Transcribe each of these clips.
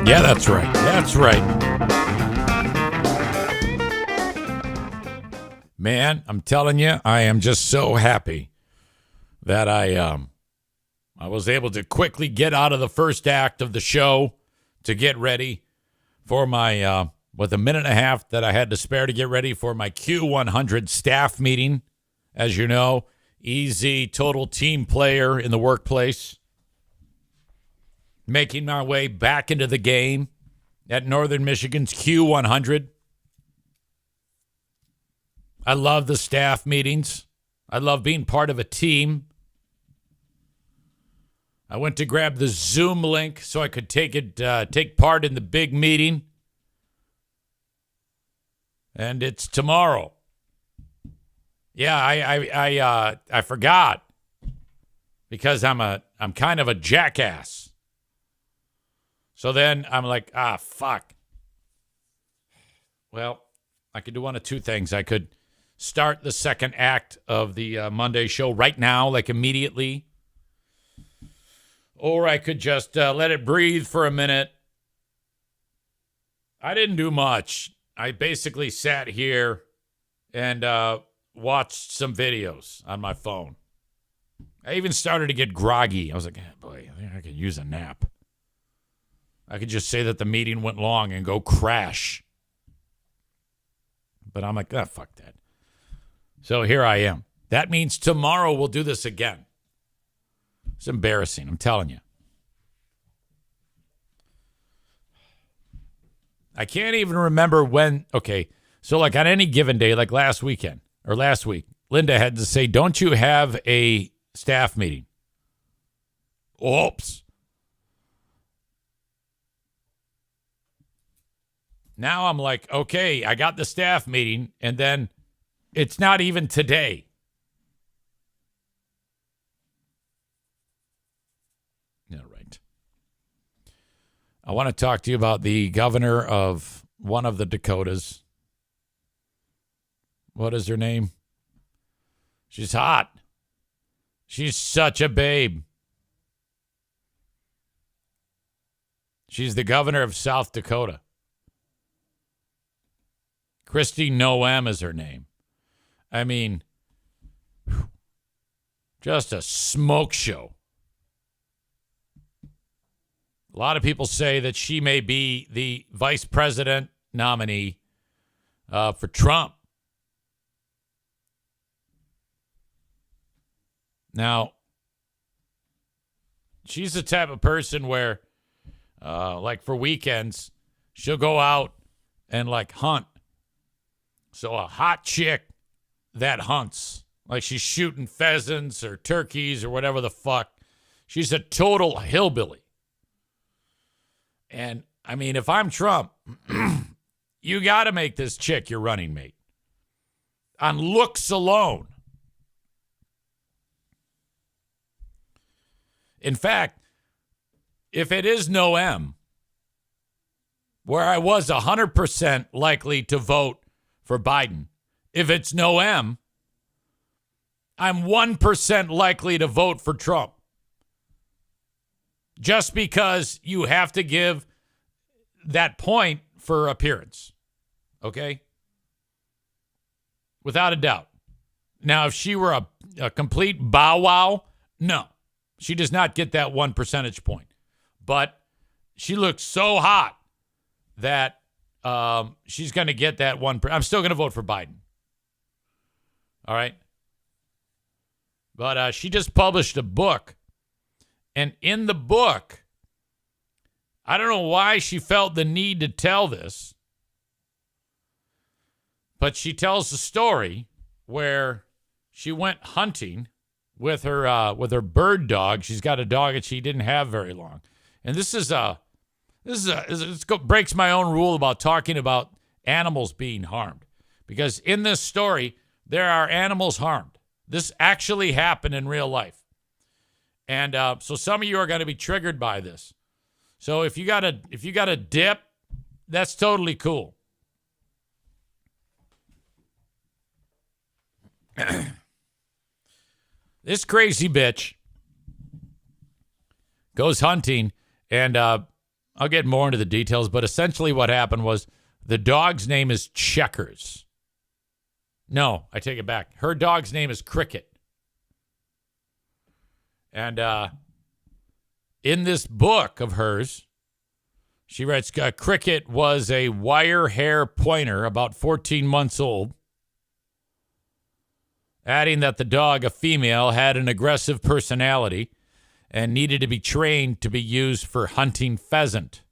Yeah, that's right. That's right. Man, I'm telling you, I am just so happy that I was able to quickly get out of the first act of the show to get ready for my with a minute and a half that I had to spare to get ready for my Q100 staff meeting. As you know, easy, total team player in the workplace. Making my way back into the game at Northern Michigan's Q100. I love the staff meetings. I love being part of a team. I went to grab the Zoom link so I could take part in the big meeting. And it's tomorrow. Yeah, I forgot because I'm kind of a jackass. So then I'm like, fuck. Well, I could do one of two things. I could start the second act of the Monday show right now, like immediately. Or I could just let it breathe for a minute. I didn't do much. I basically sat here and watched some videos on my phone. I even started to get groggy. I was like, boy, I think I could use a nap. I could just say that the meeting went long and go crash. But I'm like, fuck that. So here I am. That means tomorrow we'll do this again. It's embarrassing, I'm telling you. I can't even remember when. Okay, so like on any given day, like last week, Linda had to say, don't you have a staff meeting? Oops. Now I'm like, okay, I got the staff meeting, and then it's not even today. Yeah, right. I want to talk to you about the governor of one of the Dakotas. What is her name? She's hot. She's such a babe. She's the governor of South Dakota. Kristi Noem is her name. I mean, just a smoke show. A lot of people say that she may be the vice president nominee for Trump. Now, she's the type of person where, like for weekends, she'll go out and like hunt. So a hot chick that hunts, like she's shooting pheasants or turkeys or whatever the fuck. She's a total hillbilly. And, I mean, if I'm Trump, you got to make this chick your running mate. On looks alone. In fact, if it is Noem, where I was 100% likely to vote for Biden, if it's Noem, I'm 1% likely to vote for Trump. Just because you have to give that point for appearance. Okay? Without a doubt. Now, if she were a complete bow wow, no. She does not get that 1 percentage point. But she looks so hot that she's going to get that one. I'm still going to vote for Biden. All right? But she just published a book. And in the book, I don't know why she felt the need to tell this, but she tells the story where she went hunting with her bird dog. She's got a dog that she didn't have very long. And this breaks my own rule about talking about animals being harmed. Because in this story, there are animals harmed. This actually happened in real life. And so some of you are going to be triggered by this. So if you got a dip, that's totally cool. This crazy bitch goes hunting, and I'll get more into the details, but essentially what happened was the dog's name is Checkers. No, I take it back. Her dog's name is Cricket. And in this book of hers, she writes, Cricket was a wire hair pointer about 14 months old, adding that the dog, a female, had an aggressive personality and needed to be trained to be used for hunting pheasant.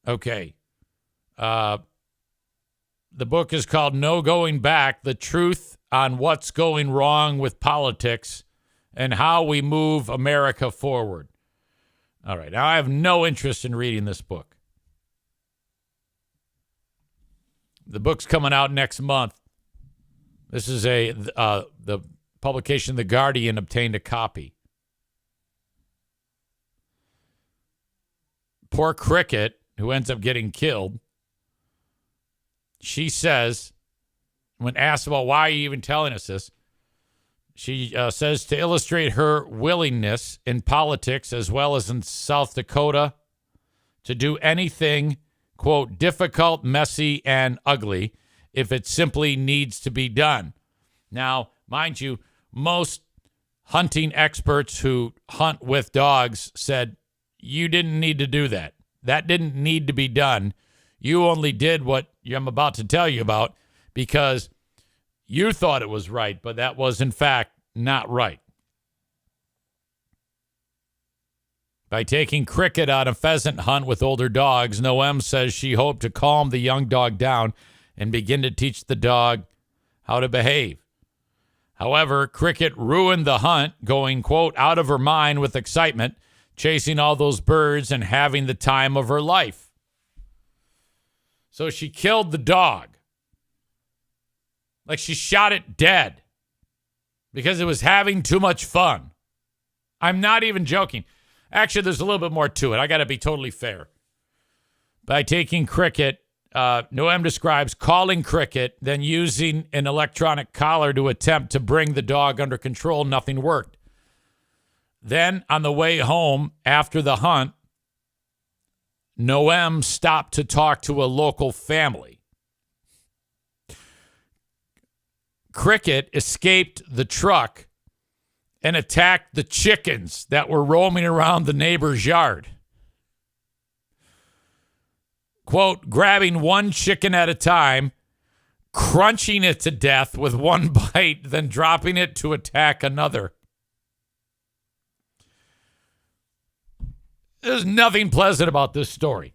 Okay. The book is called No Going Back, The Truth on What's Going Wrong with Politics and How We Move America Forward. All right. Now, I have no interest in reading this book. The book's coming out next month. This is the publication The Guardian obtained a copy. Poor Cricket, who ends up getting killed, she says, when asked about why are you even telling us this, she says to illustrate her willingness in politics as well as in South Dakota to do anything, quote, difficult, messy, and ugly if it simply needs to be done. Now, mind you, most hunting experts who hunt with dogs said, you didn't need to do that. That didn't need to be done. You only did what I'm about to tell you about because you thought it was right, but that was, in fact, not right. By taking Cricket on a pheasant hunt with older dogs, Noem says she hoped to calm the young dog down and begin to teach the dog how to behave. However, Cricket ruined the hunt, going, quote, out of her mind with excitement, chasing all those birds and having the time of her life. So she killed the dog. Like she shot it dead because it was having too much fun. I'm not even joking. Actually, there's a little bit more to it. I got to be totally fair. By taking Cricket, Noem describes calling Cricket, then using an electronic collar to attempt to bring the dog under control. Nothing worked. Then, on the way home after the hunt, Noem stopped to talk to a local family. Cricket escaped the truck and attacked the chickens that were roaming around the neighbor's yard. Quote, grabbing one chicken at a time, crunching it to death with one bite, then dropping it to attack another. There's nothing pleasant about this story.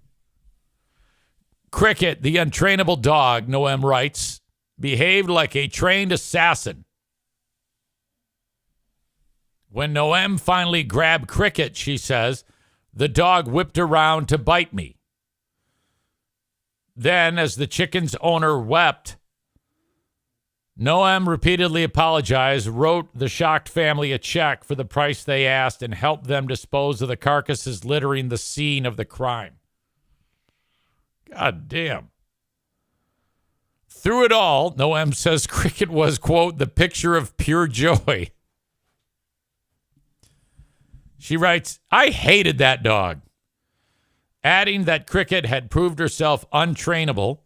Cricket, the untrainable dog, Noem writes, behaved like a trained assassin. When Noem finally grabbed Cricket, she says, the dog whipped around to bite me. Then, as the chicken's owner wept, Noem repeatedly apologized, wrote the shocked family a check for the price they asked, and helped them dispose of the carcasses littering the scene of the crime. God damn. Through it all, Noem says Cricket was, quote, the picture of pure joy. She writes, I hated that dog. Adding that Cricket had proved herself untrainable,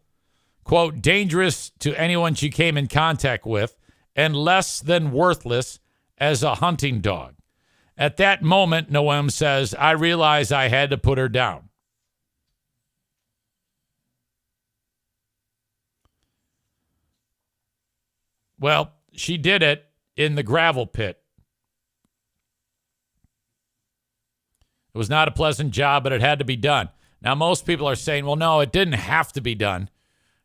quote, dangerous to anyone she came in contact with, and less than worthless as a hunting dog. At that moment, Noem says, I realized I had to put her down. Well, she did it in the gravel pit. It was not a pleasant job, but it had to be done. Now, most people are saying, well, no, it didn't have to be done.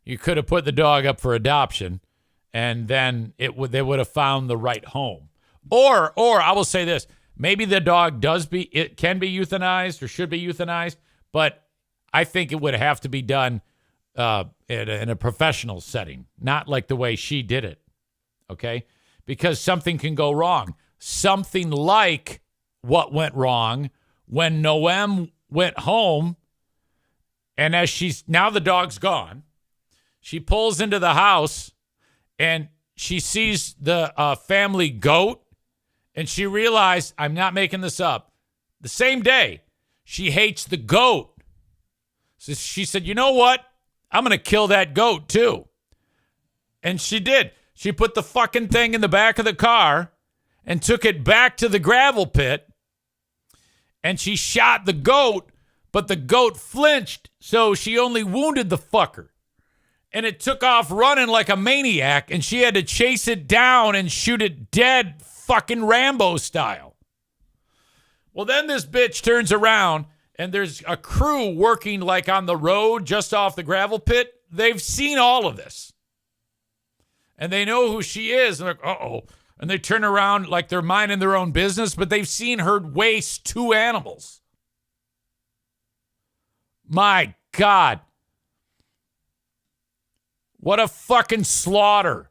You could have put the dog up for adoption, and then they would have found the right home. Or I will say this, maybe the dog it can be euthanized or should be euthanized, but I think it would have to be done in a professional setting, not like the way she did it, okay? Because something can go wrong. Something like what went wrong when Noem went home, and now the dog's gone, she pulls into the house and she sees the family goat And she realized, I'm not making this up, the same day, she hates the goat. So she said, you know what? I'm going to kill that goat too. And she did. She put the fucking thing in the back of the car and took it back to the gravel pit. And she shot the goat, but the goat flinched, so she only wounded the fucker. And it took off running like a maniac, and she had to chase it down and shoot it dead, fucking Rambo style. Well, then this bitch turns around, and there's a crew working like on the road just off the gravel pit. They've seen all of this. And they know who she is. And they're like, uh-oh. And they turn around like they're minding their own business, but they've seen her waste 2 animals. My God. What a fucking slaughter.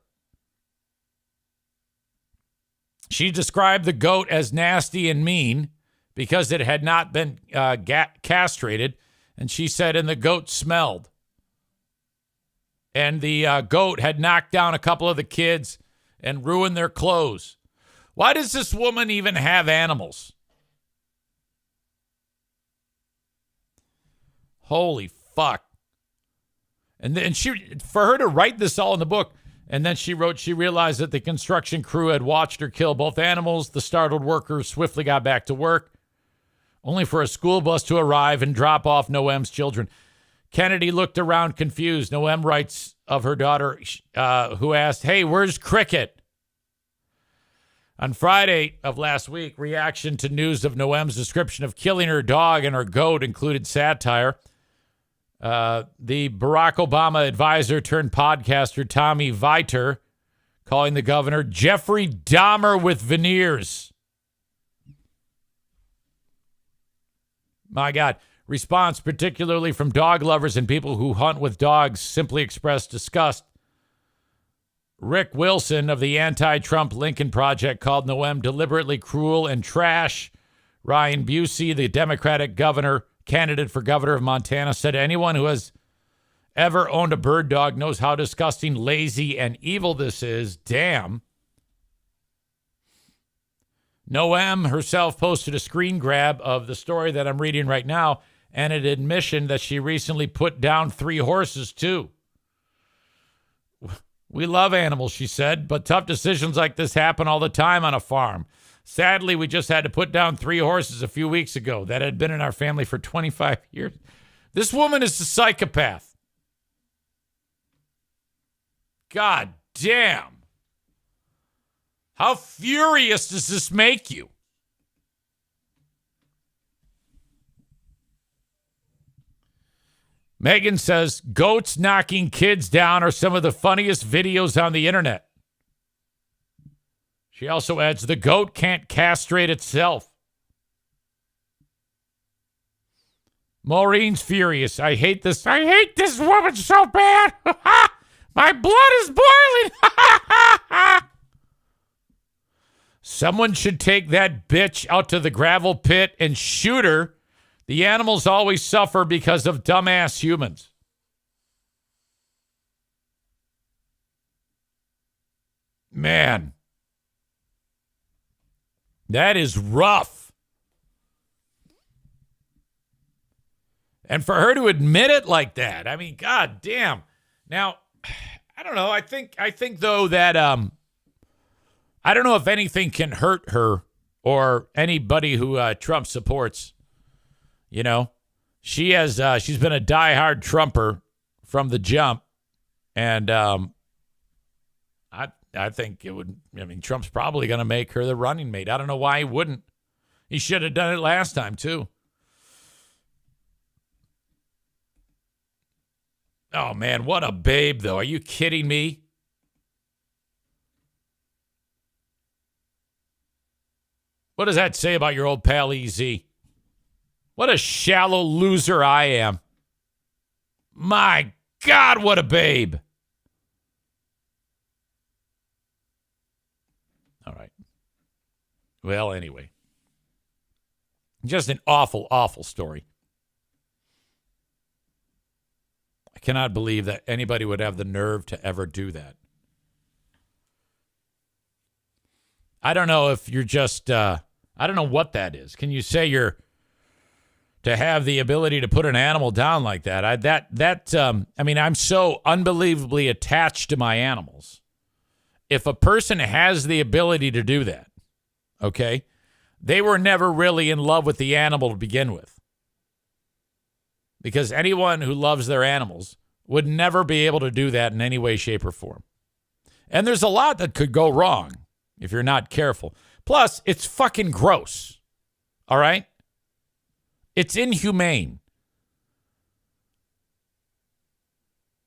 She described the goat as nasty and mean because it had not been castrated. And she said, and the goat smelled. And the goat had knocked down a couple of the kids and ruined their clothes. Why does this woman even have animals? Holy fuck. And then for her to write this all in the book, and then she wrote, she realized that the construction crew had watched her kill both animals. The startled workers swiftly got back to work, only for a school bus to arrive and drop off Noem's children. Kennedy looked around confused. Noem writes of her daughter, who asked, hey, where's Cricket? On Friday of last week, reaction to news of Noem's description of killing her dog and her goat included satire. The Barack Obama advisor turned podcaster Tommy Viter calling the governor Jeffrey Dahmer with veneers. My God. Response, particularly from dog lovers and people who hunt with dogs, simply expressed disgust. Rick Wilson of the anti-Trump Lincoln Project called Noem deliberately cruel and trash. Ryan Busey, the Democratic candidate for governor of Montana, said anyone who has ever owned a bird dog knows how disgusting, lazy, and evil this is. Damn. Noem herself posted a screen grab of the story that I'm reading right now and an admission that she recently put down 3 horses, too. We love animals, she said, but tough decisions like this happen all the time on a farm. Sadly, we just had to put down 3 horses a few weeks ago that had been in our family for 25 years. This woman is a psychopath. God damn. How furious does this make you? Megan says, goats knocking kids down are some of the funniest videos on the internet. She also adds, the goat can't castrate itself. Maureen's furious. I hate this woman so bad. My blood is boiling. Someone should take that bitch out to the gravel pit and shoot her. The animals always suffer because of dumbass humans. Man, that is rough. And for her to admit it like that, I mean, god damn. Now, I don't know. I think though that I don't know if anything can hurt her or anybody who Trump supports. You know, she's been a diehard Trumper from the jump, and I think it would. I mean, Trump's probably going to make her the running mate. I don't know why he wouldn't. He should have done it last time too. Oh man, what a babe though! Are you kidding me? What does that say about your old pal EZ? What a shallow loser I am. My God, what a babe. All right. Well, anyway. Just an awful, awful story. I cannot believe that anybody would have the nerve to ever do that. I don't know if you're just, I don't know what that is. Can you say you're, to have the ability to put an animal down like that? I mean, I'm so unbelievably attached to my animals. If a person has the ability to do that, okay, they were never really in love with the animal to begin with. Because anyone who loves their animals would never be able to do that in any way, shape, or form. And there's a lot that could go wrong if you're not careful. Plus, it's fucking gross. All right? It's inhumane,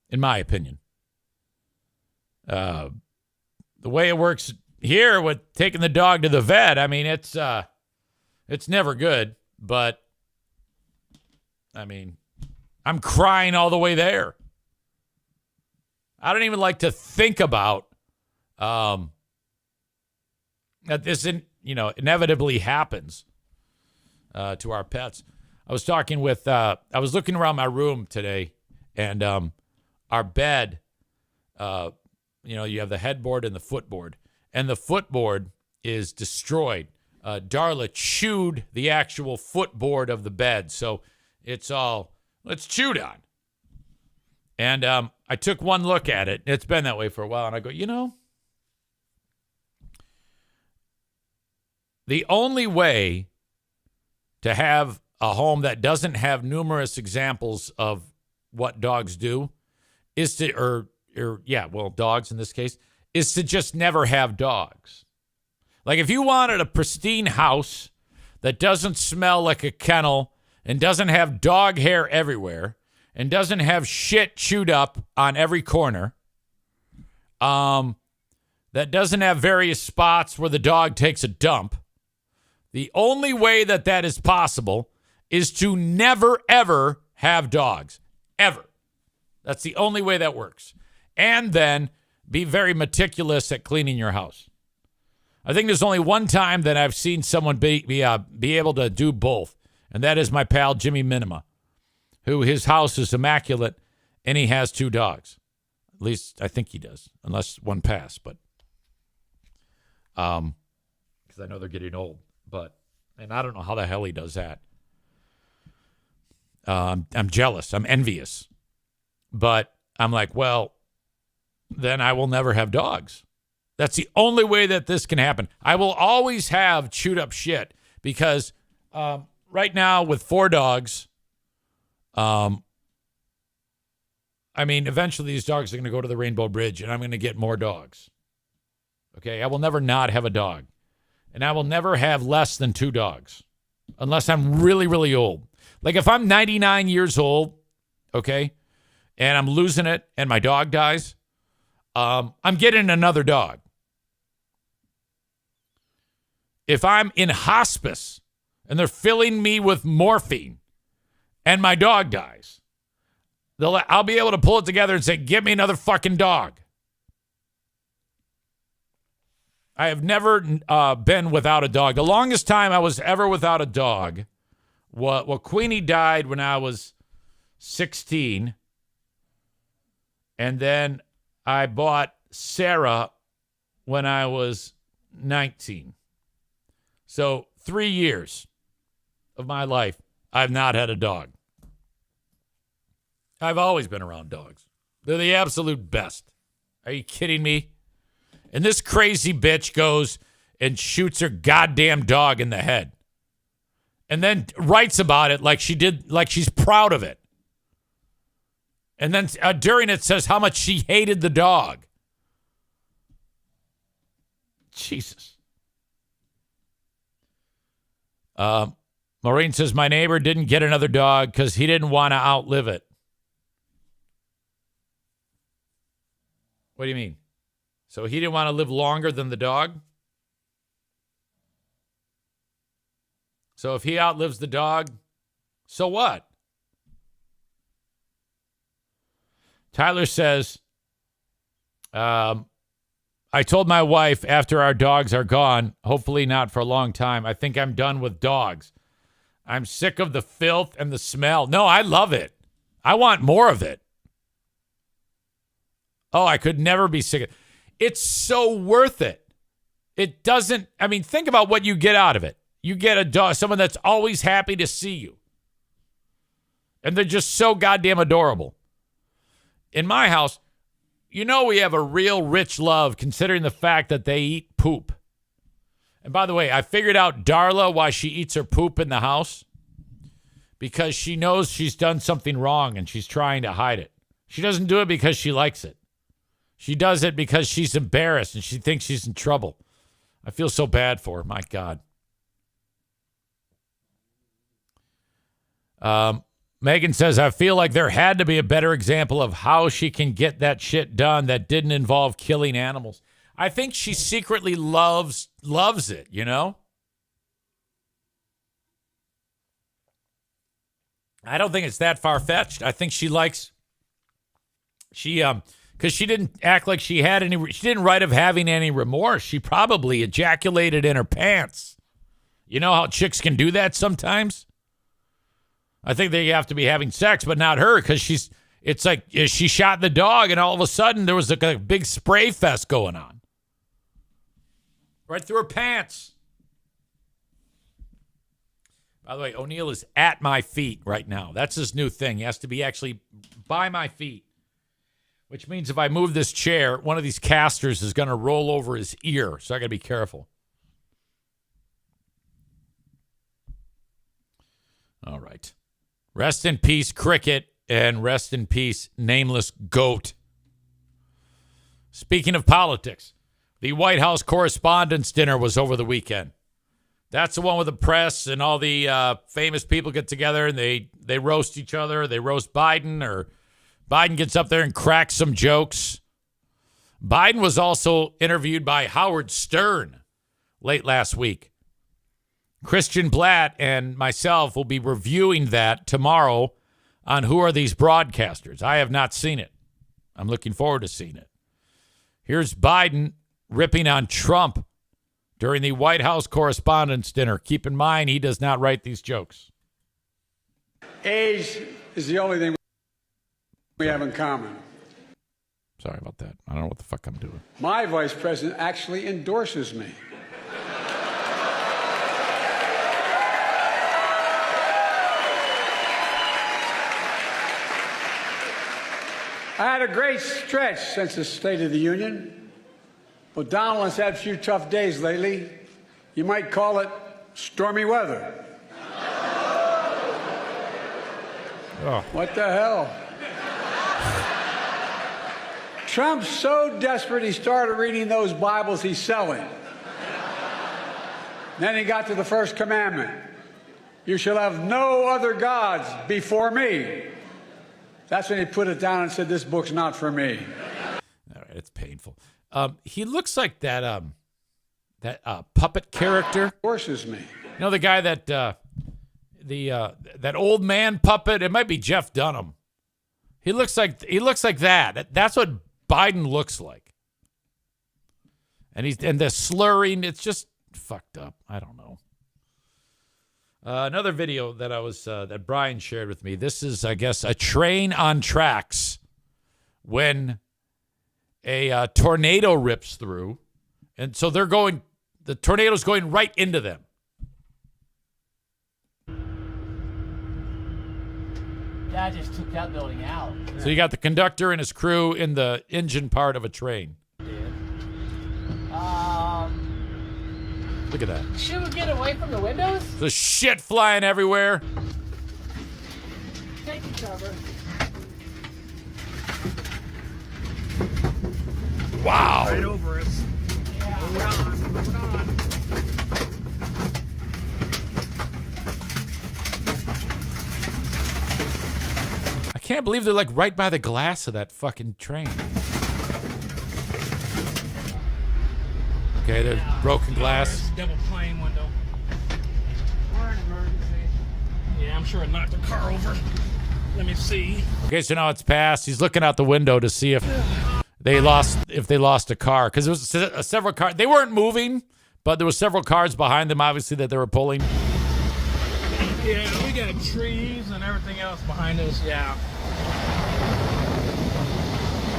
in my opinion. The way it works here with taking the dog to the vet, I mean, it's never good. But, I mean, I'm crying all the way there. I don't even like to think about that this, inevitably happens to our pets. I was talking with, I was looking around my room today, and our bed, you have the headboard and the footboard, and the footboard is destroyed. Darla chewed the actual footboard of the bed, so it's chewed on. And I took one look at it. It's been that way for a while, and I go, the only way to have a home that doesn't have numerous examples of what dogs do is to, dogs in this case, is to just never have dogs. Like if you wanted a pristine house that doesn't smell like a kennel and doesn't have dog hair everywhere and doesn't have shit chewed up on every corner, that doesn't have various spots where the dog takes a dump, the only way that is possible is to never, ever have dogs. Ever. That's the only way that works. And then be very meticulous at cleaning your house. I think there's only one time that I've seen someone be able to do both, and that is my pal Jimmy Minima, who his house is immaculate, and he has 2 dogs. At least I think he does, unless one passed. But because I know they're getting old. And I don't know how the hell he does that. I'm jealous. I'm envious. But I'm like, well, then I will never have dogs. That's the only way that this can happen. I will always have chewed up shit because right now with 4 dogs, eventually these dogs are going to go to the Rainbow Bridge and I'm going to get more dogs. Okay, I will never not have a dog. And I will never have less than 2 dogs unless I'm really, really old. Like if I'm 99 years old, okay, and I'm losing it and my dog dies, I'm getting another dog. If I'm in hospice and they're filling me with morphine and my dog dies, I'll be able to pull it together and say, give me another fucking dog. I have never been without a dog. The longest time I was ever without a dog, Queenie died when I was 16. And then I bought Sarah when I was 19. So 3 years of my life, I've not had a dog. I've always been around dogs. They're the absolute best. Are you kidding me? And this crazy bitch goes and shoots her goddamn dog in the head. And then writes about it like she's proud of it. And then during it says how much she hated the dog. Jesus. Maureen says, my neighbor didn't get another dog because he didn't want to outlive it. What do you mean? So he didn't want to live longer than the dog? So if he outlives the dog, so what? Tyler says, I told my wife after our dogs are gone, hopefully not for a long time, I think I'm done with dogs. I'm sick of the filth and the smell. No, I love it. I want more of it. Oh, I could never be sick of it. It's so worth it. It doesn't, I mean, think about what you get out of it. You get a dog, someone that's always happy to see you. And they're just so goddamn adorable. In my house, you know we have a real rich love considering the fact that they eat poop. And by the way, I figured out Darla why she eats her poop in the house. Because she knows she's done something wrong and she's trying to hide it. She doesn't do it because she likes it. She does it because she's embarrassed and she thinks she's in trouble. I feel so bad for her. My God. Megan says, I feel like there had to be a better example of how she can get that shit done that didn't involve killing animals. I think she secretly loves it, you know? I don't think it's that far-fetched. I think she likes, because she didn't act like she didn't write of having any remorse. She probably ejaculated in her pants. You know how chicks can do that sometimes? I think they have to be having sex, but not her, because it's like she shot the dog and all of a sudden there was a big spray fest going on. Right through her pants. By the way, O'Neill is at my feet right now. That's his new thing. He has to be actually by my feet, which means if I move this chair, one of these casters is going to roll over his ear, so I got to be careful. All right. Rest in peace, cricket, and rest in peace, nameless goat. Speaking of politics, the White House Correspondents' Dinner was over the weekend. That's the one with the press and all the famous people get together and they roast each other. They roast Biden, or Biden gets up there and cracks some jokes. Biden was also interviewed by Howard Stern late last week. Christian Blatt and myself will be reviewing that tomorrow on Who Are These Broadcasters. I have not seen it. I'm looking forward to seeing it. Here's Biden ripping on Trump during the White House Correspondents' Dinner. Keep in mind, he does not write these jokes. Age is the only thing we have in common. Sorry about that. I don't know what the fuck I'm doing. My vice president actually endorses me. I had a great stretch since the State of the Union. Well, Donald has had a few tough days lately. You might call it stormy weather. Oh. What the hell? Trump's so desperate he started reading those Bibles he's selling. Then he got to the first commandment. You shall have no other gods before me. That's when he put it down and said, this book's not for me. All right, it's painful. He looks like that puppet character. Forces me. You know the guy that that old man puppet? It might be Jeff Dunham. He looks like that. That's what Biden looks like. And the slurring, it's just fucked up. I don't know. Another video that that Brian shared with me. This is, I guess, a train on tracks when a tornado rips through, and so the tornado's going right into them. Yeah, I just took that building out. So you got the conductor and his crew in the engine part of a train. Look at that. Should we get away from the windows? The shit flying everywhere. Take cover. Wow. Right over us. Yeah. Moving on. I can't believe they're like right by the glass of that fucking train. Okay, there's broken glass. Double plane window. We're in emergency. Yeah, I'm sure it knocked the car over. Let me see. Okay, so now it's passed. He's looking out the window to see if they lost a car, because there was several cars. They weren't moving, but there were several cars behind them, obviously, that they were pulling. Yeah, we got trees and everything else behind us. Yeah.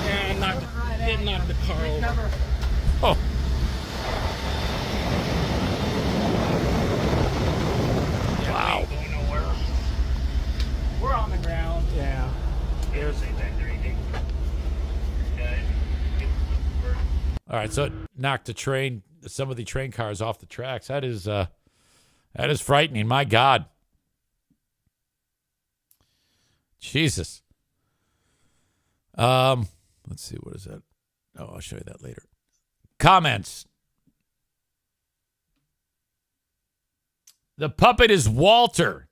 Yeah, it knocked the car over. Oh. right, so it knocked some of the train cars off the tracks. That is frightening. My God. Jesus. Let's see, what is that? Oh, I'll show you that later. Comments. The puppet is Walter.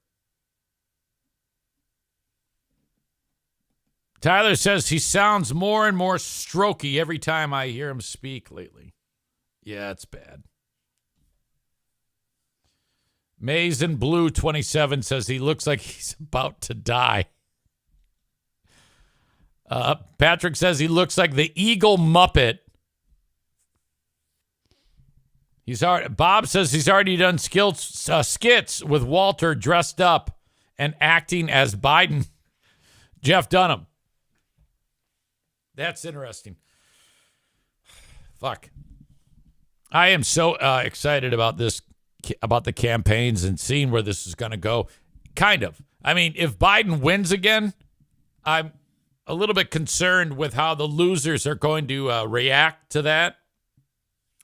Tyler says he sounds more and more strokey every time I hear him speak lately. Yeah, it's bad. Maze in Blue 27 says he looks like he's about to die. Patrick says he looks like the Eagle Muppet. Bob says he's already done skits with Walter dressed up and acting as Biden. Jeff Dunham. That's interesting. Fuck. I am so excited about this, about the campaigns and seeing where this is going to go. Kind of. I mean, if Biden wins again, I'm a little bit concerned with how the losers are going to react to that.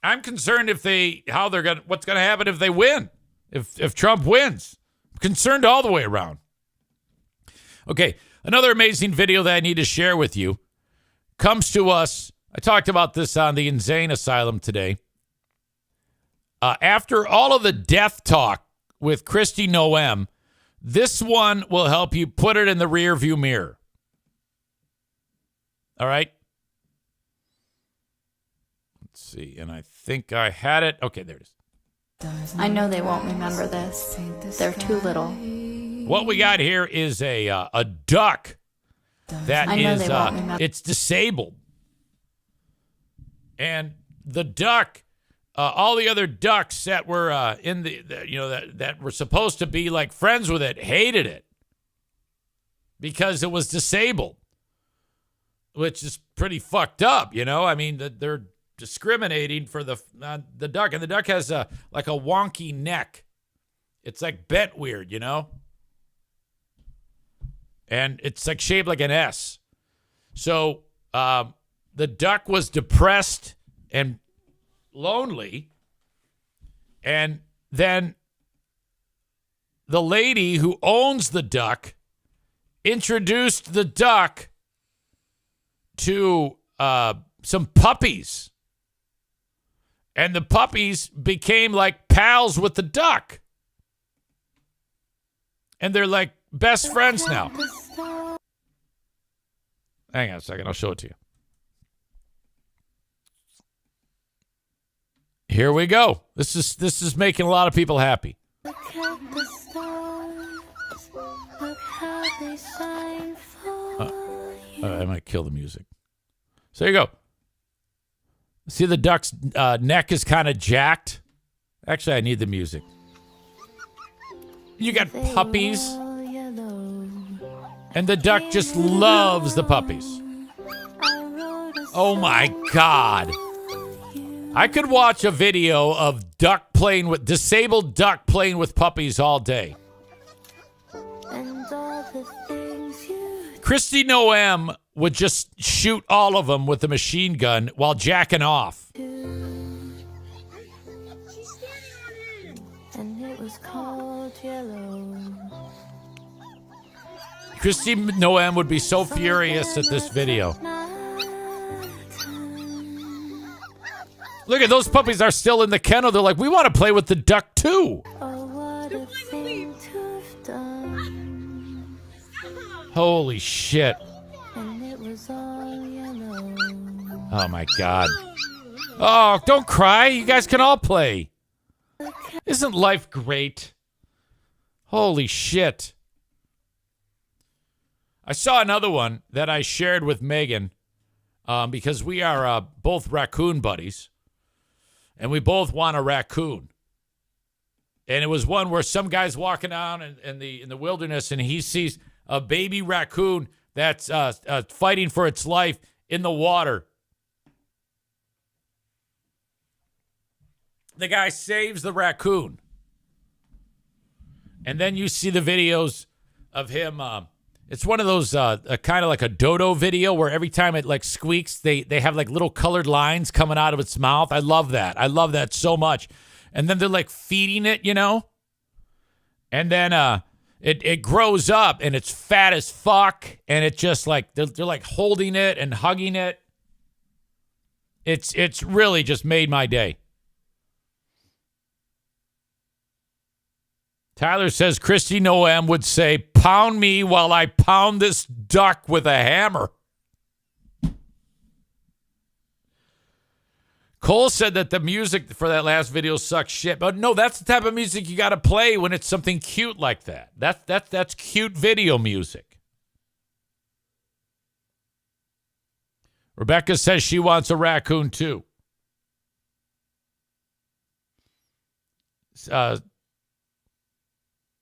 I'm concerned what's going to happen if they win, if Trump wins. I'm concerned all the way around. Okay, another amazing video that I need to share with you comes to us. I talked about this on the Insane Asylum today. After all of the death talk with Kristi Noem, this one will help you put it in the rearview mirror. All right? Let's see. And I think I had it. Okay, there it is. I know they won't remember this. They're too little. What we got here is a duck that is it's disabled. And the duck, all the other ducks that were that were supposed to be like friends with it hated it because it was disabled, which is pretty fucked up, you know? I mean, they're discriminating for the duck, and the duck has like a wonky neck. It's like bent weird, you know? And it's like shaped like an S. So the duck was depressed and lonely, and then the lady who owns the duck introduced the duck to some puppies, and the puppies became like pals with the duck, and they're like best friends now. Hang on a second, I'll show it to you. Here we go. This is making a lot of people happy. Look at the stars. Look how they shine for you. I might kill the music. So here you go. See, the duck's neck is kind of jacked. Actually, I need the music. You got puppies. And the duck just loves the puppies. Oh my God. I could watch a video of disabled duck playing with puppies all day. Kristi Noem would just shoot all of them with a machine gun while jacking off. And it was called Yellow. Kristi Noem would be so furious at this video. Look at those puppies are still in the kennel. They're like, we want to play with the duck too. Oh, what a thing to have done. Holy shit. And it was all yellow. Oh my God. Oh, don't cry. You guys can all play. Isn't life great? Holy shit. I saw another one that I shared with Megan because we are both raccoon buddies, and we both want a raccoon. And it was one where some guy's walking down in the wilderness, and he sees a baby raccoon that's fighting for its life in the water. The guy saves the raccoon. And then you see the videos of him. It's one of those kind of like a dodo video where every time it like squeaks, they have like little colored lines coming out of its mouth. I love that. I love that so much. And then they're like feeding it, you know? And then it grows up and it's fat as fuck. And it just like, they're like holding it and hugging it. It's really just made my day. Tyler says Christy Noem would say, "Pound me while I pound this duck with a hammer." Cole said that the music for that last video sucks shit. But no, that's the type of music you got to play when it's something cute like that. That's cute video music. Rebecca says she wants a raccoon too.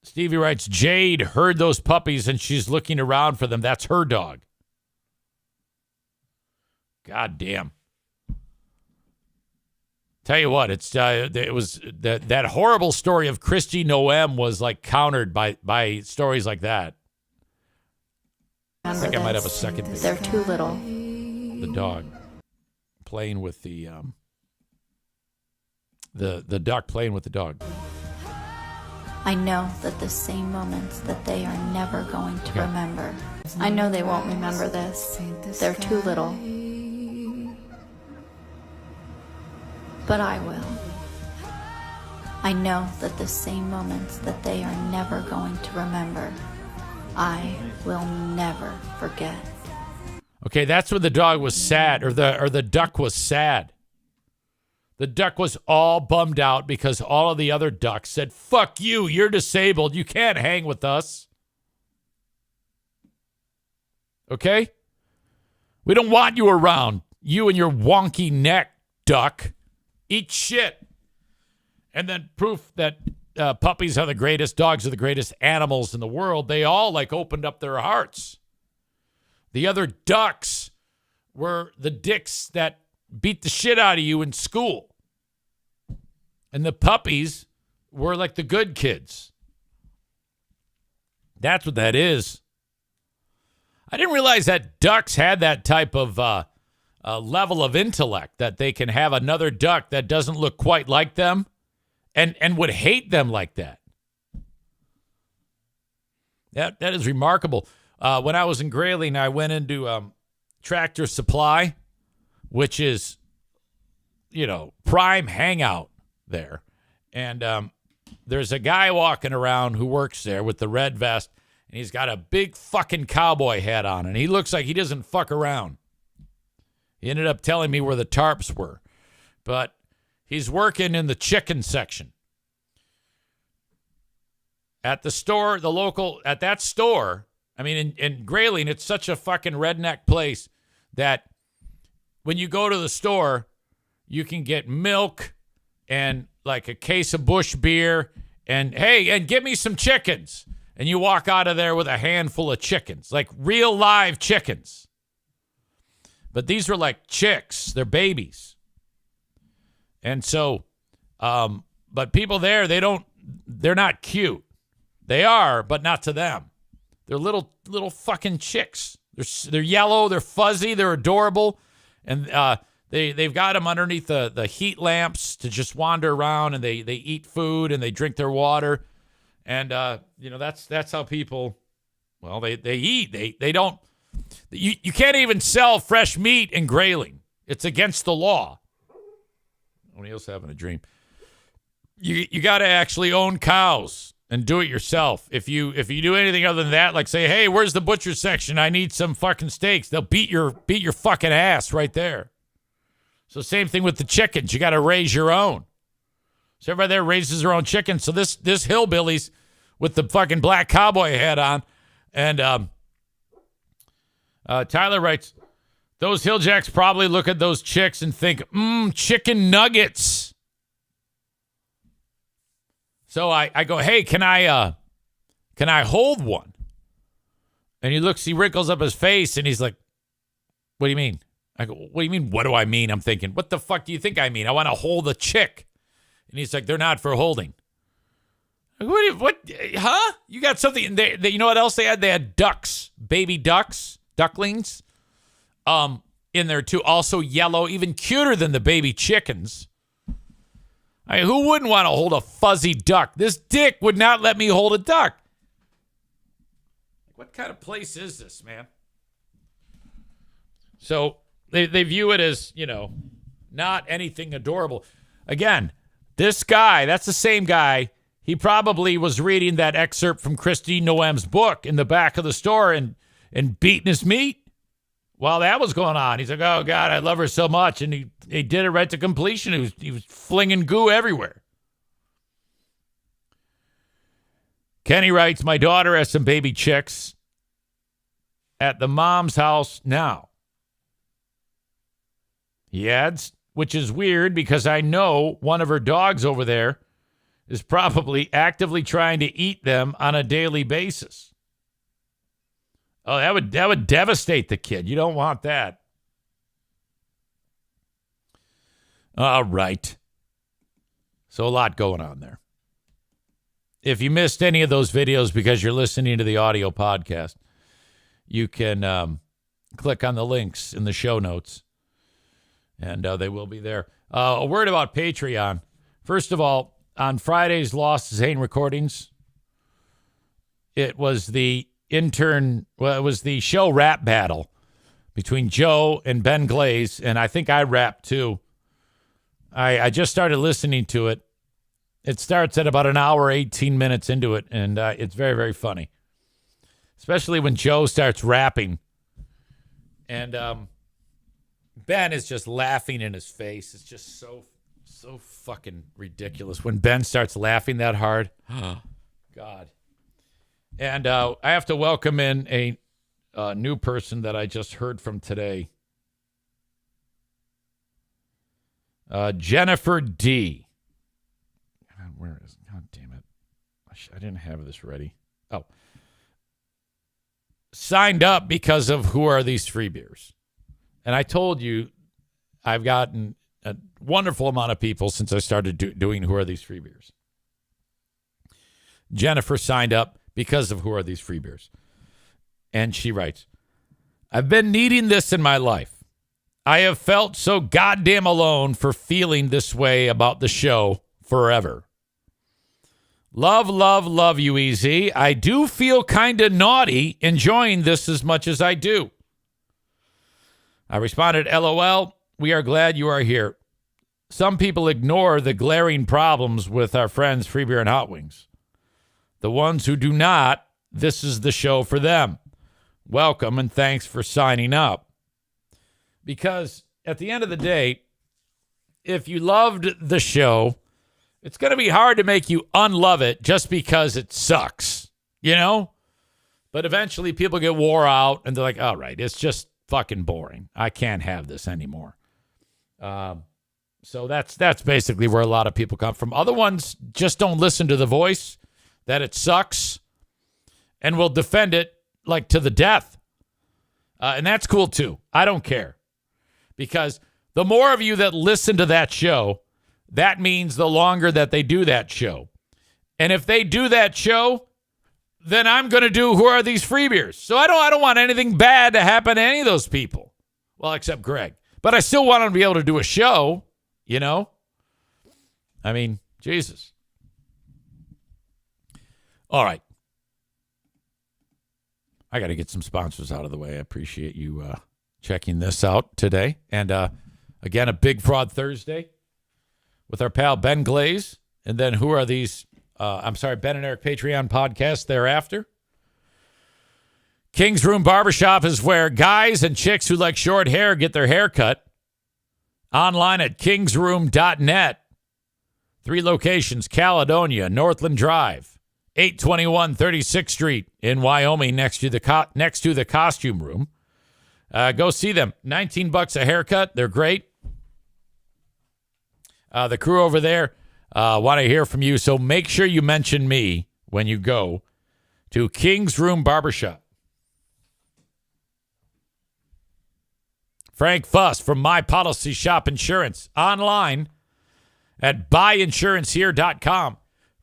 Stevie writes, Jade heard those puppies and she's looking around for them. That's her dog. God damn. Tell you what, it was that horrible story of Christy Noem was like countered by stories like that. I think I might have a second video. They're too little. The dog playing with the duck playing with the dog. I know that the same moments that they are never going to remember. I know they won't remember this. They're too little. But I will. I know that the same moments that they are never going to remember, I will never forget. Okay, that's when the dog was sad, or the duck was sad. The duck was all bummed out because all of the other ducks said, "Fuck you, you're disabled. You can't hang with us." Okay? We don't want you around. You and your wonky neck, duck. Eat shit. And then proof that puppies are the greatest, dogs are the greatest animals in the world. They all like opened up their hearts. The other ducks were the dicks that beat the shit out of you in school. And the puppies were like the good kids. That's what that is. I didn't realize that ducks had that type of level of intellect, that they can have another duck that doesn't look quite like them and would hate them like that. That is remarkable. When I was in Grayling, I went into Tractor Supply, which is, prime hangout there. And there's a guy walking around who works there with the red vest, and he's got a big fucking cowboy hat on, and he looks like he doesn't fuck around. He ended up telling me where the tarps were. But he's working in the chicken section. At the store, at that store, I mean, in Grayling, it's such a fucking redneck place that when you go to the store, you can get milk and like a case of Busch beer and, hey, and give me some chickens. And you walk out of there with a handful of chickens, like real live chickens. But these were like chicks. They're babies. And so, but people there, they're not cute. They are, but not to them. They're little fucking chicks. They're yellow. They're fuzzy. They're adorable. And they've got them underneath the heat lamps to just wander around, and they eat food and they drink their water. And, that's how people, well, they eat. They don't, you can't even sell fresh meat in Grayling. It's against the law. O'Neill's having a dream. You got to actually own cows and do it yourself. If you do anything other than that, like say, hey, where's the butcher section? I need some fucking steaks. They'll beat your fucking ass right there. So same thing with the chickens. You got to raise your own. So everybody there raises their own chickens. So this hillbilly's with the fucking black cowboy hat on. And Tyler writes, those hilljacks probably look at those chicks and think, chicken nuggets. So I go, hey, can I hold one? And he wrinkles up his face and he's like, what do you mean? I go, what do you mean? What do I mean? I'm thinking, what the fuck do you think I mean? I want to hold a chick. And he's like, they're not for holding. What? Huh? You got something? You know what else they had? They had ducks, baby ducks, ducklings, in there too. Also yellow, even cuter than the baby chickens. I mean, who wouldn't want to hold a fuzzy duck? This dick would not let me hold a duck. What kind of place is this, man? So they view it as, not anything adorable. Again, this guy, that's the same guy. He probably was reading that excerpt from Christine Noem's book in the back of the store and beating his meat while that was going on. He's like, oh, God, I love her so much. And he did it right to completion. He was flinging goo everywhere. Kenny writes, my daughter has some baby chicks at the mom's house now. He adds, which is weird because I know one of her dogs over there is probably actively trying to eat them on a daily basis. Oh, that would devastate the kid. You don't want that. All right. So a lot going on there. If you missed any of those videos because you're listening to the audio podcast, you can click on the links in the show notes, and they will be there. A word about Patreon. First of all, on Friday's Lost Zane recordings, it was the show rap battle between Joe and Ben Glaze, and I think I rapped too. I just started listening to it. It starts at about an hour, 18 minutes into it, and it's very, very funny. Especially when Joe starts rapping. And Ben is just laughing in his face. It's just so fucking ridiculous when Ben starts laughing that hard. God. And I have to welcome in a new person that I just heard from today. Jennifer D. Where is it? God damn it. I didn't have this ready. Oh. Signed up because of Who Are These Free Beers? And I told you I've gotten a wonderful amount of people since I started doing Who Are These Free Beers. Jennifer signed up because of Who Are These Free Beers? And she writes, I've been needing this in my life. I have felt so goddamn alone for feeling this way about the show forever. Love, love, love you, EZ. I do feel kind of naughty enjoying this as much as I do. I responded, LOL, we are glad you are here. Some people ignore the glaring problems with our friends Free Beer and Hot Wings. The ones who do not, this is the show for them. Welcome and thanks for signing up. Because at the end of the day, if you loved the show, it's going to be hard to make you unlove it just because it sucks, But eventually people get wore out and they're like, all right, it's just fucking boring. I can't have this anymore. So that's basically where a lot of people come from. Other ones just don't listen to the voice, that it sucks, and will defend it like to the death. And that's cool too. I don't care. Because the more of you that listen to that show, that means the longer that they do that show. And if they do that show, then I'm going to do Who Are These Free Beers? So I don't want anything bad to happen to any of those people. Well, except Greg. But I still want them to be able to do a show, I mean, Jesus. All right. I got to get some sponsors out of the way. I appreciate you checking this out today. And again, a Big Fraud Thursday with our pal Ben Glaze. And then Who Are These? Ben and Eric Patreon podcast thereafter. King's Room Barbershop is where guys and chicks who like short hair get their hair cut. Online at kingsroom.net. 3 locations, Caledonia, Northland Drive, 821 36th Street in Wyoming, next to the costume room. Go see them. $19 a haircut. They're great. The crew over there want to hear from you, so make sure you mention me when you go to King's Room Barbershop. Frank Fuss from My Policy Shop Insurance, online at buyinsurancehere.com.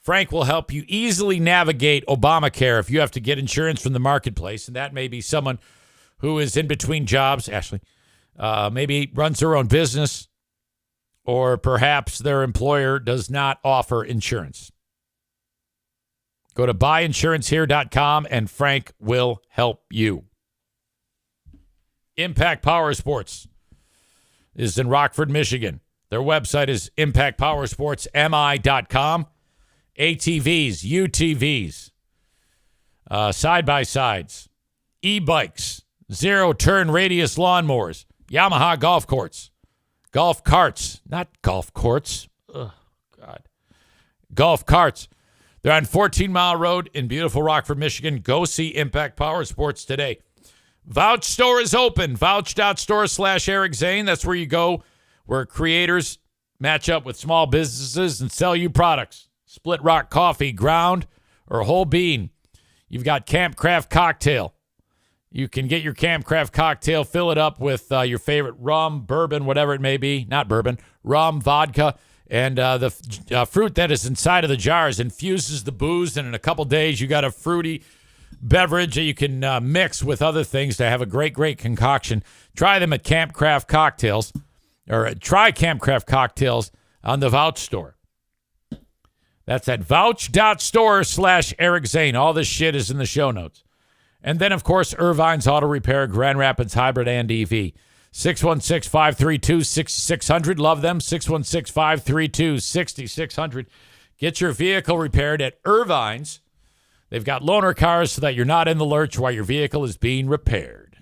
Frank will help you easily navigate Obamacare if you have to get insurance from the marketplace, and that may be someone who is in between jobs, Ashley, maybe runs their own business, or perhaps their employer does not offer insurance. Go to buyinsurancehere.com and Frank will help you. Impact Power Sports is in Rockford, Michigan. Their website is impactpowersportsmi.com. ATVs, UTVs, side-by-sides, e-bikes, zero-turn radius lawnmowers, Yamaha golf carts, not golf courts. Oh, God. Golf carts. They're on 14 Mile Road in beautiful Rockford, Michigan. Go see Impact Power Sports today. Vouch Store is open. Vouch.store/Eric Zane. That's where you go, where creators match up with small businesses and sell you products. Split Rock coffee, ground or whole bean. You've got Camp Craft cocktail. You can get your Camp Craft cocktail, fill it up with your favorite rum, bourbon, whatever it may be. Not bourbon, rum, vodka. And the fruit that is inside of the jars infuses the booze. And in a couple days, you got a fruity beverage that you can mix with other things to have a great, great concoction. Try them at Camp Craft Cocktails, or try Camp Craft Cocktails on the Vouch Store. That's at vouch.store/Eric Zane. All this shit is in the show notes. And then, of course, Irvine's Auto Repair, Grand Rapids Hybrid and EV. 616-532-6600. Love them. 616-532-6600. Get your vehicle repaired at Irvine's. They've got loaner cars so that you're not in the lurch while your vehicle is being repaired.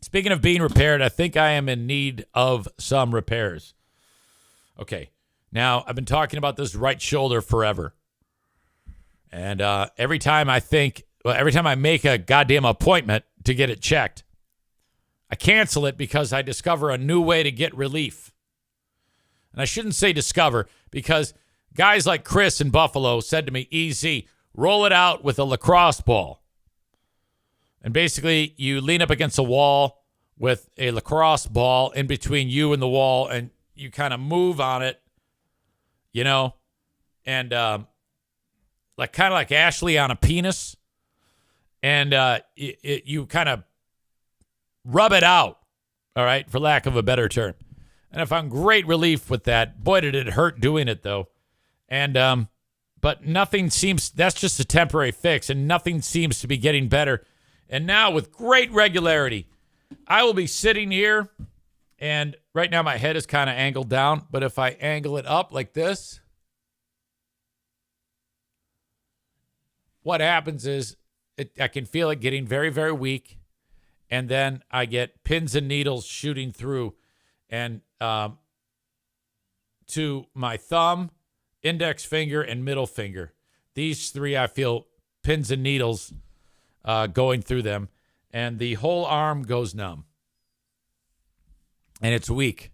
Speaking of being repaired, I think I am in need of some repairs. Okay. Now, I've been talking about this right shoulder forever. And every time I make a goddamn appointment to get it checked, I cancel it because I discover a new way to get relief. And I shouldn't say discover, because guys like Chris in Buffalo said to me, easy, roll it out with a lacrosse ball. And basically, you lean up against a wall with a lacrosse ball in between you and the wall, and you kind of move on it, you know, and like kind of like Ashley on a penis. And you kind of rub it out, all right, for lack of a better term. And I found great relief with that. Boy, did it hurt doing it, though. And but nothing seems, that's just a temporary fix, and nothing seems to be getting better. And now, with great regularity, I will be sitting here, and right now my head is kind of angled down, but if I angle it up like this, what happens is I can feel it getting very, very weak. And then I get pins and needles shooting through, and to my thumb, index finger, and middle finger. These three, I feel pins and needles going through them, and the whole arm goes numb. And it's weak.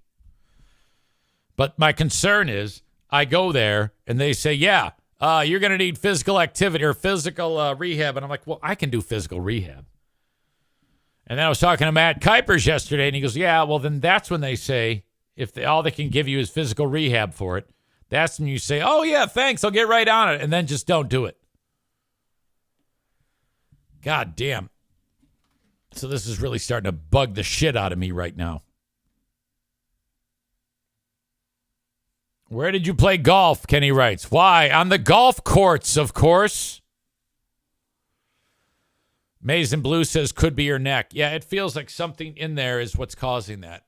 But my concern is I go there, and they say, yeah, you're going to need physical activity or physical rehab. And I'm like, well, I can do physical rehab. And then I was talking to Matt Kuipers yesterday, and he goes, yeah, well, then that's when they say, if all they can give you is physical rehab for it, that's when you say, oh, yeah, thanks, I'll get right on it, and then just don't do it. God damn. So this is really starting to bug the shit out of me right now. Where did you play golf? Kenny writes. Why? On the golf courts, of course. Maize and Blue says, could be your neck. Yeah, it feels like something in there is what's causing that.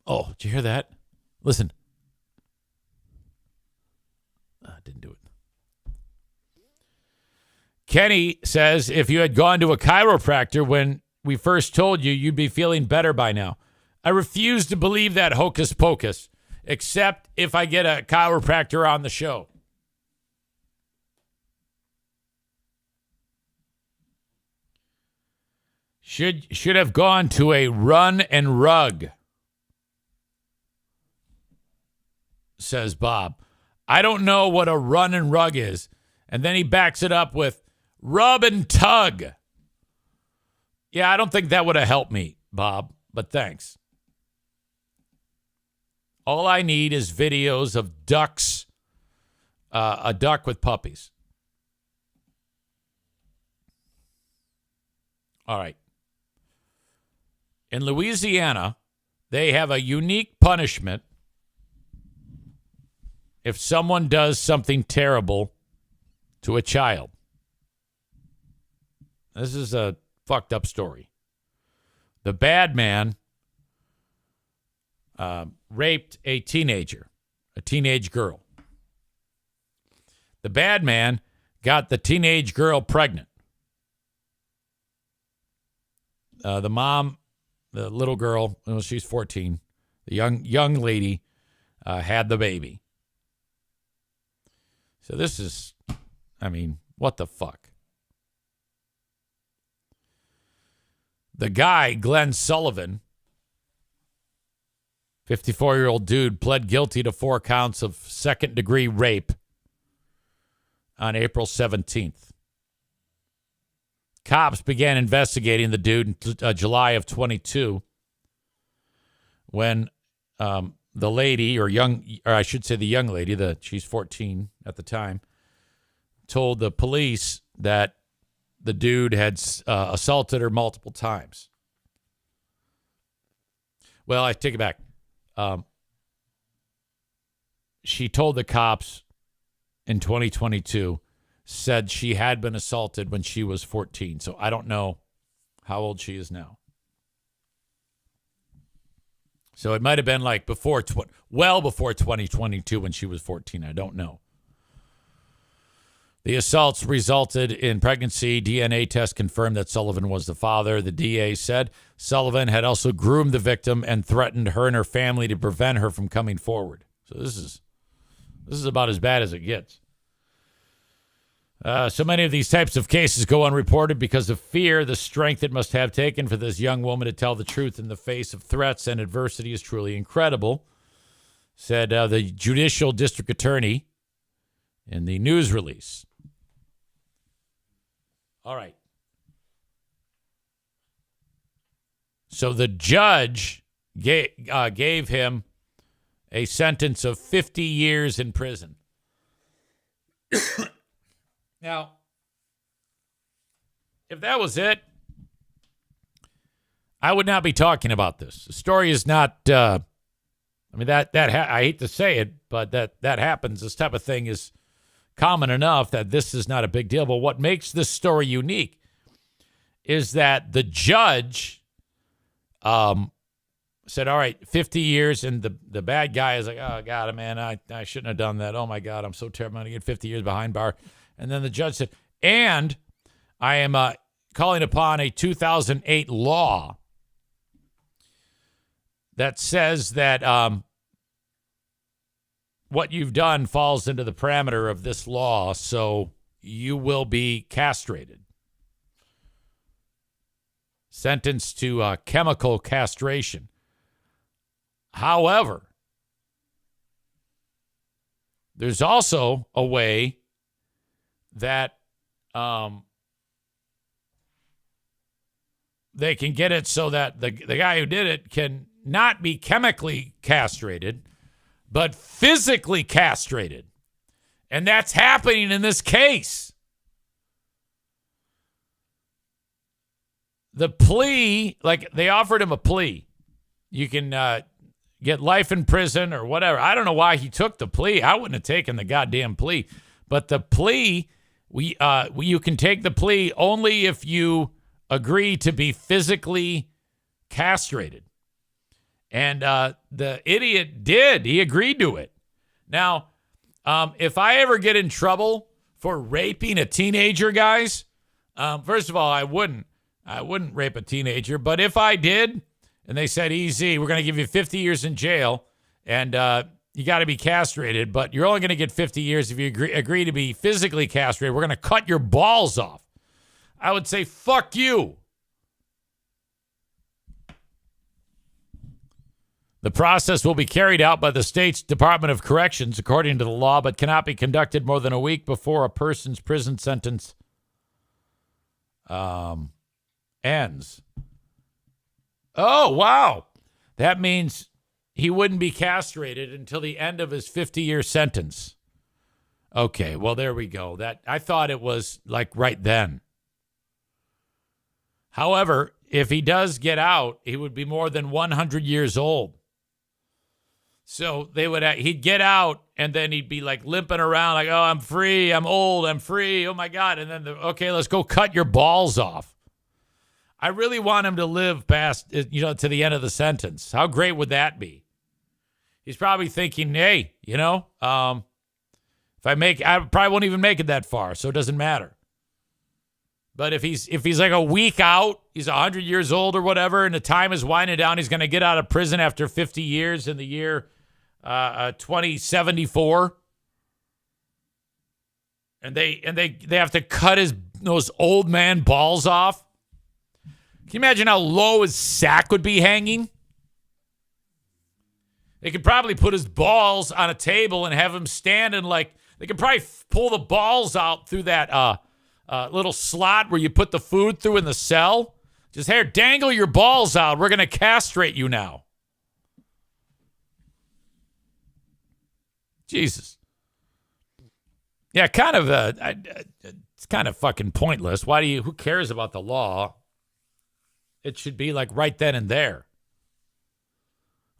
Oh, did you hear that? Listen. Didn't do it. Kenny says, if you had gone to a chiropractor when we first told you, you'd be feeling better by now. I refuse to believe that hocus pocus, except if I get a chiropractor on the show. Should have gone to a run and rug, says Bob. I don't know what a run and rug is. And then he backs it up with rub and tug. Yeah, I don't think that would have helped me, Bob, but thanks. All I need is videos of ducks a duck with puppies. All right. In Louisiana, they have a unique punishment if someone does something terrible to a child. This is a fucked up story. The bad man raped a teenager, a teenage girl. The bad man got the teenage girl pregnant. The mom, the little girl, well, she's 14. The young lady had the baby. So this is, I mean, what the fuck? The guy, Glenn Sullivan, 54-year-old dude, pled guilty to 4 counts of second-degree rape on April 17th. Cops began investigating the dude in July of 22 when the lady, or I should say the young lady, she's 14 at the time, told the police that the dude had assaulted her multiple times. Well, I take it back. She told the cops in 2022, said she had been assaulted when she was 14. So I don't know how old she is now. So it might have been like well before 2022 when she was 14. I don't know. The assaults resulted in pregnancy. DNA tests confirmed that Sullivan was the father. The DA said Sullivan had also groomed the victim and threatened her and her family to prevent her from coming forward. So this is about as bad as it gets. So many of these types of cases go unreported because of fear. The strength it must have taken for this young woman to tell the truth in the face of threats and adversity is truly incredible, said the judicial district attorney in the news release. All right. So the judge gave him a sentence of 50 years in prison. Now, if that was it, I would not be talking about this. The story is not, I hate to say it, but that happens. This type of thing is common enough that this is not a big deal. But what makes this story unique is that the judge said, all right, 50 years, and the bad guy is like, oh, God, man, I shouldn't have done that. Oh, my God, I'm so terrible. I'm going to get 50 years behind bar. And then the judge said, and I am calling upon a 2008 law that says that what you've done falls into the parameter of this law, so you will be castrated. Sentenced to chemical castration. However, there's also a way that they can get it so that the guy who did it can not be chemically castrated, but physically castrated. And that's happening in this case. The plea, like they offered him a plea. You can get life in prison or whatever. I don't know why he took the plea. I wouldn't have taken the goddamn plea. But the plea, you can take the plea only if you agree to be physically castrated. And the idiot did. He agreed to it. Now, if I ever get in trouble for raping a teenager, guys, first of all, I wouldn't rape a teenager. But if I did, and they said, easy, we're going to give you 50 years in jail, and you got to be castrated, but you're only going to get 50 years if you agree to be physically castrated. We're going to cut your balls off. I would say, fuck you. The process will be carried out by the state's Department of Corrections, according to the law, but cannot be conducted more than a week before a person's prison sentence ends. Oh, wow. That means he wouldn't be castrated until the end of his 50-year sentence. Okay, well, there we go. That I thought it was like right then. However, if he does get out, he would be more than 100 years old. So he'd get out, and then he'd be like limping around like, oh, I'm free, I'm old, I'm free, oh my God. And then, okay, let's go cut your balls off. I really want him to live past, to the end of the sentence. How great would that be? He's probably thinking, hey, I probably won't even make it that far, so it doesn't matter. But if he's like a week out, he's 100 years old or whatever, and the time is winding down, he's going to get out of prison after 50 years in the year 2074. And they have to cut those old man balls off. Can you imagine how low his sack would be hanging? They could probably put his balls on a table and have him standing like, they could probably pull the balls out through that little slot where you put the food through in the cell. Just here, dangle your balls out. We're going to castrate you now. Jesus. Yeah, kind of. It's kind of fucking pointless. Who cares about the law? It should be like right then and there.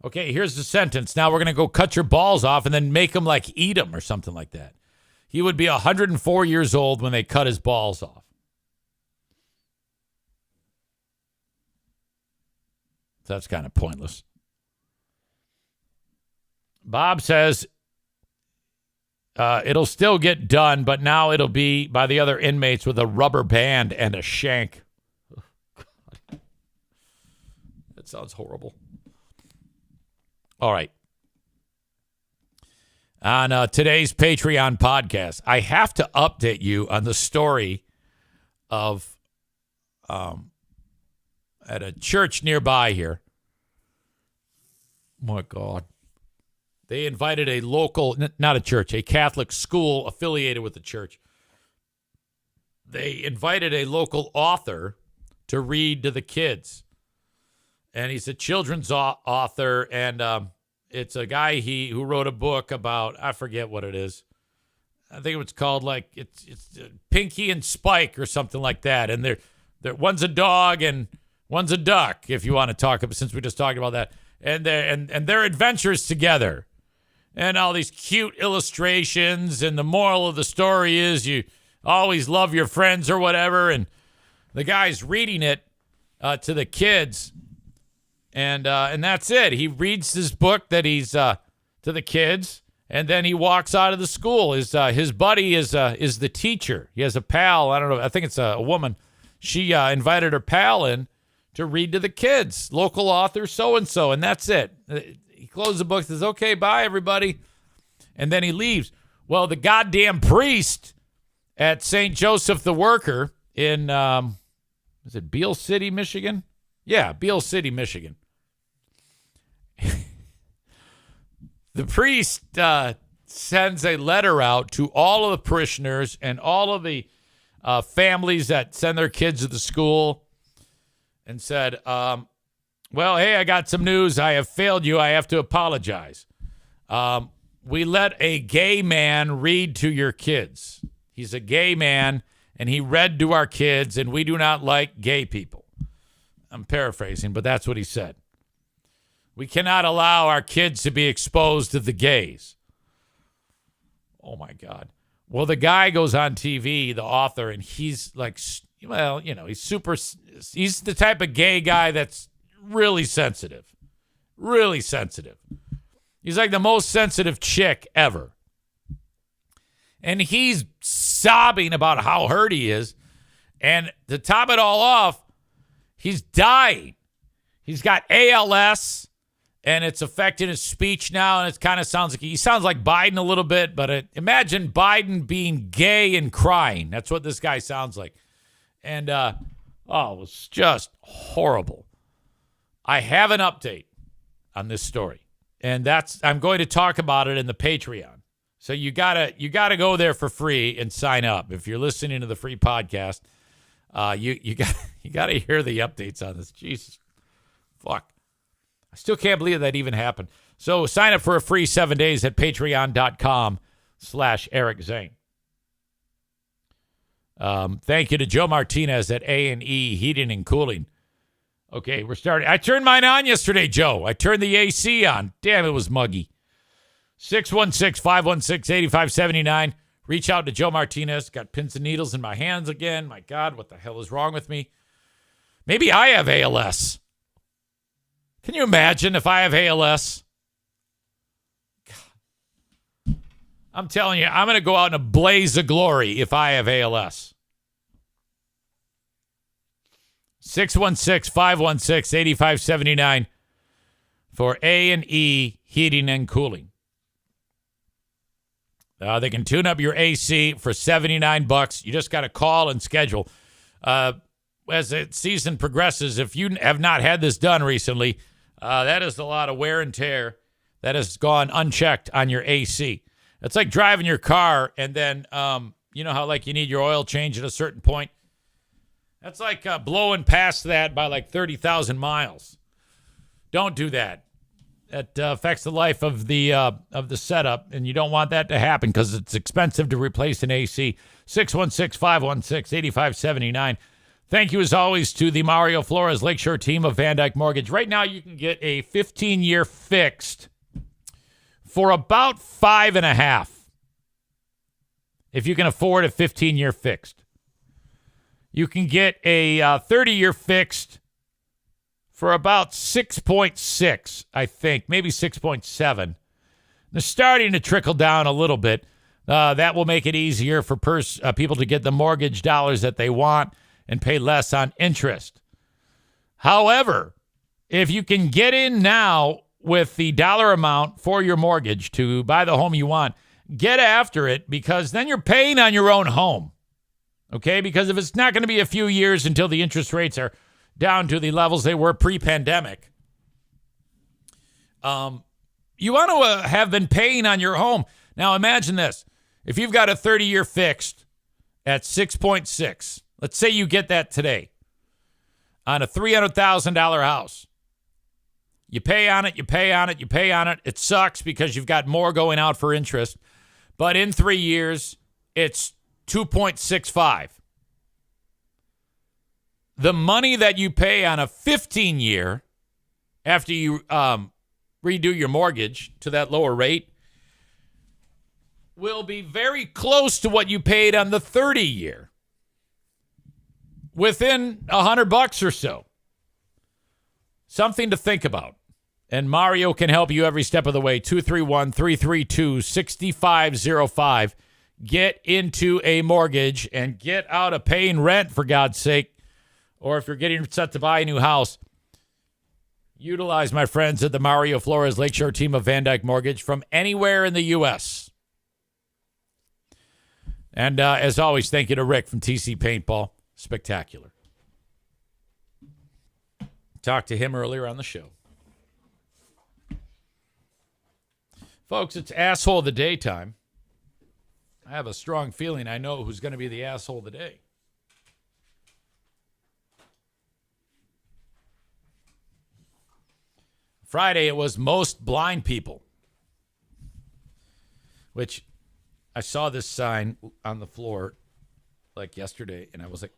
Okay, here's the sentence. Now we're going to go cut your balls off and then make them like eat them or something like that. He would be 104 years old when they cut his balls off. So that's kind of pointless. Bob says it'll still get done, but now it'll be by the other inmates with a rubber band and a shank. Oh, God. That sounds horrible. All right. On today's Patreon podcast, I have to update you on the story of at a church nearby here. My God. They invited a local, not a church, a Catholic school affiliated with the church. They invited a local author to read to the kids. And he's a children's author, and it's a guy who wrote a book about, I forget what it is. I think it was called it's Pinky and Spike or something like that. And they're one's a dog and one's a duck, if you want to talk about, since we just talked about that. And their adventures together. And all these cute illustrations, and the moral of the story is you always love your friends or whatever. And the guy's reading it to the kids. And that's it. He reads his book that he's to the kids, and then he walks out of the school. His buddy is the teacher. He has a pal. I don't know. I think it's a woman. She invited her pal in to read to the kids. Local author so and so, and that's it. He closes the book, says, "Okay, bye everybody," and then he leaves. Well, the goddamn priest at St. Joseph the Worker in is it Beale City, Michigan? Yeah, Beale City, Michigan. The priest sends a letter out to all of the parishioners and all of the families that send their kids to the school and said, well, hey, I got some news. I have failed you. I have to apologize. We let a gay man read to your kids. He's a gay man, and he read to our kids, and we do not like gay people. I'm paraphrasing, but that's what he said. We cannot allow our kids to be exposed to the gays. Oh, my God. Well, the guy goes on TV, the author, and he's like, well, he's the type of gay guy that's really sensitive. Really sensitive. He's like the most sensitive chick ever. And he's sobbing about how hurt he is. And to top it all off, he's dying. He's got ALS. And it's affecting his speech now, and it kind of sounds like he sounds like Biden a little bit, but imagine Biden being gay and crying. That's what this guy sounds like. And, it was just horrible. I have an update on this story, and I'm going to talk about it in the Patreon. So you gotta go there for free and sign up. If you're listening to the free podcast, you gotta hear the updates on this. Jesus, fuck. I still can't believe that even happened. So sign up for a free 7 days at patreon.com/ Facebook.com/Eric Zane. Thank you to Joe Martinez at A&E Heating and Cooling. Okay, we're starting. I turned mine on yesterday, Joe. I turned the AC on. Damn, it was muggy. 616-516-8579. Reach out to Joe Martinez. Got pins and needles in my hands again. My God, what the hell is wrong with me? Maybe I have ALS. Can you imagine if I have ALS? God. I'm telling you, I'm going to go out in a blaze of glory if I have ALS. 616-516-8579 for A&E Heating and Cooling. They can tune up your AC for $79. You just got to call and schedule. As the season progresses, if you have not had this done recently, that is a lot of wear and tear that has gone unchecked on your AC. It's like driving your car and then, you know how like you need your oil change at a certain point? That's like blowing past that by like 30,000 miles. Don't do that. That affects the life of the setup, and you don't want that to happen because it's expensive to replace an AC. 616-516-8579. Thank you, as always, to the Mario Flores Lakeshore team of Van Dyke Mortgage. Right now, you can get a 15-year fixed for about $5.5 if you can afford a 15-year fixed. You can get a 30-year fixed for about 6.6, I think, maybe 6.7. They're starting to trickle down a little bit. That will make it easier for people to get the mortgage dollars that they want and pay less on interest. However, if you can get in now with the dollar amount for your mortgage to buy the home you want, get after it, because then you're paying on your own home. Okay, because if it's not going to be a few years until the interest rates are down to the levels they were pre-pandemic, you want to have been paying on your home. Now, imagine this. If you've got a 30-year fixed at 6.6, let's say you get that today on a $300,000 house. You pay on it, you pay on it, you pay on it. It sucks because you've got more going out for interest. But in 3 years, it's 2.65. The money that you pay on a 15-year after you redo your mortgage to that lower rate will be very close to what you paid on the 30-year, within $100 or so. Something to think about. And Mario can help you every step of the way. 231-332-6505. Get into a mortgage and get out of paying rent, for God's sake. Or if you're getting set to buy a new house, utilize my friends at the Mario Flores Lakeshore team of Van Dyke Mortgage from anywhere in the U.S. And as always, thank you to Rick from TC Paintball. Spectacular. Talked to him earlier on the show. Folks, it's Asshole of the Day time. I have a strong feeling I know who's going to be the asshole of the day. Friday, it was most blind people, which I saw this sign on the floor like yesterday, and I was like,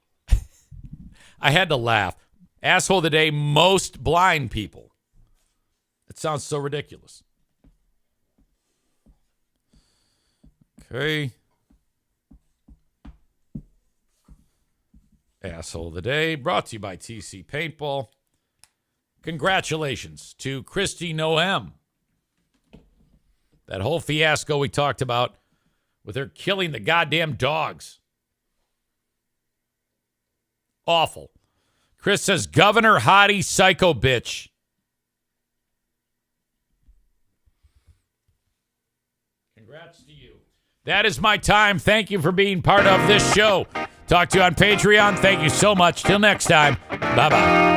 I had to laugh. Asshole of the day, most blind people. It sounds so ridiculous. Okay. Asshole of the day, brought to you by TC Paintball. Congratulations to Christy Noem. That whole fiasco we talked about with her killing the goddamn dogs. Awful. Chris says, Governor Hottie Psycho Bitch. Congrats to you. That is my time. Thank you for being part of this show. Talk to you on Patreon. Thank you so much. Till next time. Bye-bye.